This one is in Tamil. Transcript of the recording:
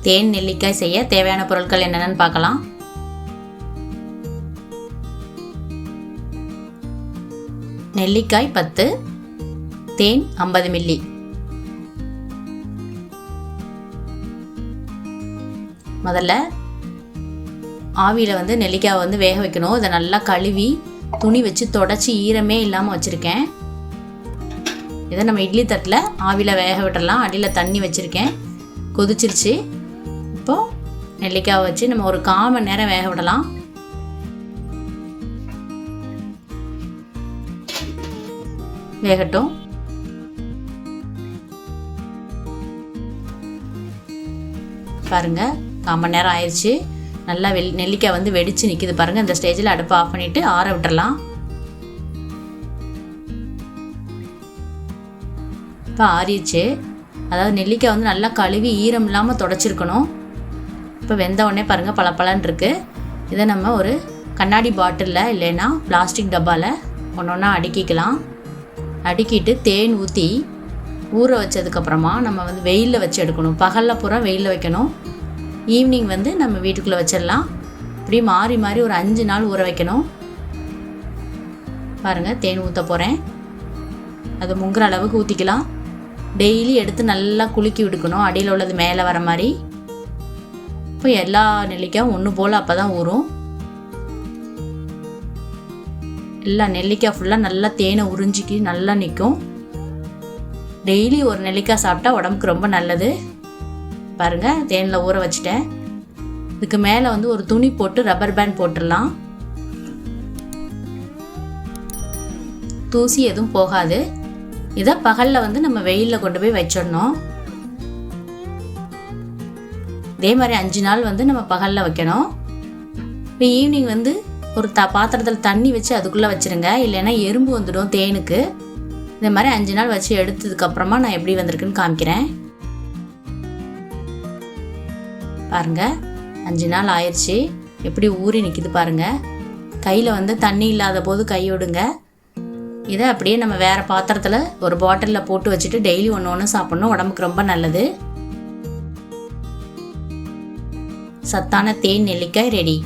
தேன் நெல்லிக்காய் செய்ய தேவையான பொருட்கள் என்னென்னு பார்க்கலாம். நெல்லிக்காய் 10, தேன் 50 மில்லி. முதல்ல ஆவியில் நெல்லிக்காய் வேக வைக்கணும். இதை நல்லா கழுவி துணி வச்சு தொடச்சி ஈரமே இல்லாமல் வச்சுருக்கேன். இதை நம்ம இட்லி தட்டில் ஆவியில் வேக விட்டுடலாம். அடியில் தண்ணி வச்சுருக்கேன், கொதிச்சிருச்சு. இப்போது நெல்லிக்காய் வச்சு நம்ம ஒரு 1/4 மணி நேரம் வேக விடலாம். வேகட்டும். பாருங்கள், 1/4 மணி நேரம் ஆயிடுச்சு. நல்லா நெல்லிக்காய் வெடிச்சு நிற்கிது பாருங்கள். இந்த ஸ்டேஜில் அடுப்பை ஆஃப் பண்ணிவிட்டு ஆற விட்டுறலாம். இப்போ ஆறிடுச்சு. அதாவது நெல்லிக்காய் நல்லா கழுவி ஈரம் இல்லாமல் தொடச்சிருக்கணும். இப்போ வெந்த உடனே பாருங்கள் பளபளன்னு இருக்குது. இதை நம்ம ஒரு கண்ணாடி பாட்டிலில் இல்லைன்னா பிளாஸ்டிக் டப்பாவில் ஒன்று ஒன்றா அடுக்கிக்கலாம். அடுக்கிட்டு தேன் ஊற்றி ஊற வச்சதுக்கப்புறமா நம்ம வெயிலில் வச்சு எடுக்கணும். பகலில் பூரா வெயிலில் வைக்கணும். ஈவினிங் நம்ம வீட்டுக்குள்ளே வச்சிடலாம். இப்படி மாறி மாறி ஒரு 5 நாள் ஊற வைக்கணும். பாருங்கள், தேன் ஊற்ற போகிறேன். அது முங்குற அளவுக்கு ஊற்றிக்கலாம். டெய்லி எடுத்து நல்லா குலுக்கி விடுக்கணும், அடியில் உள்ளது மேலே வர மாதிரி. இப்போ எல்லா நெல்லிக்காயும் ஒன்று போல் அப்போ தான் ஊறும். எல்லா நெல்லிக்காய் ஃபுல்லாக நல்லா தேனை உறிஞ்சிக்கி நல்லா நிற்கும். டெய்லி ஒரு நெல்லிக்காய் சாப்பிட்டா உடம்புக்கு ரொம்ப நல்லது. பாருங்கள், தேனில் ஊற வச்சுட்டேன். இதுக்கு மேலே ஒரு துணி போட்டு ரப்பர் பேண்ட் போட்டுடலாம். தூசி எதுவும் போகாது. இதை பகலில் நம்ம வெயிலில் கொண்டு போய் வச்சிடணும். இதே மாதிரி 5 நாள் நம்ம பகலில் வைக்கணும். இப்போ ஈவினிங் ஒரு பாத்திரத்தில் தண்ணி வச்சு அதுக்குள்ளே வச்சுருங்க. இல்லைன்னா எறும்பு வந்துடும் தேனுக்கு. இந்த மாதிரி 5 நாள் வச்சு எடுத்ததுக்கப்புறமா நான் எப்படி வந்திருக்குன்னு காமிக்கிறேன். பாருங்கள், 5 நாள் ஆயிடுச்சு. எப்படி ஊறி நிற்கிது பாருங்கள். கையில் தண்ணி இல்லாத போது கை விடுங்க. இதை அப்படியே நம்ம வேறு பாத்திரத்தில் ஒரு பாட்டிலில் போட்டு வச்சுட்டு டெய்லி ஒன்று ஒன்று சாப்பிட்ணும். உடம்புக்கு ரொம்ப நல்லது. சத்தான தேன் நெல்லிக்காய் ரெடி.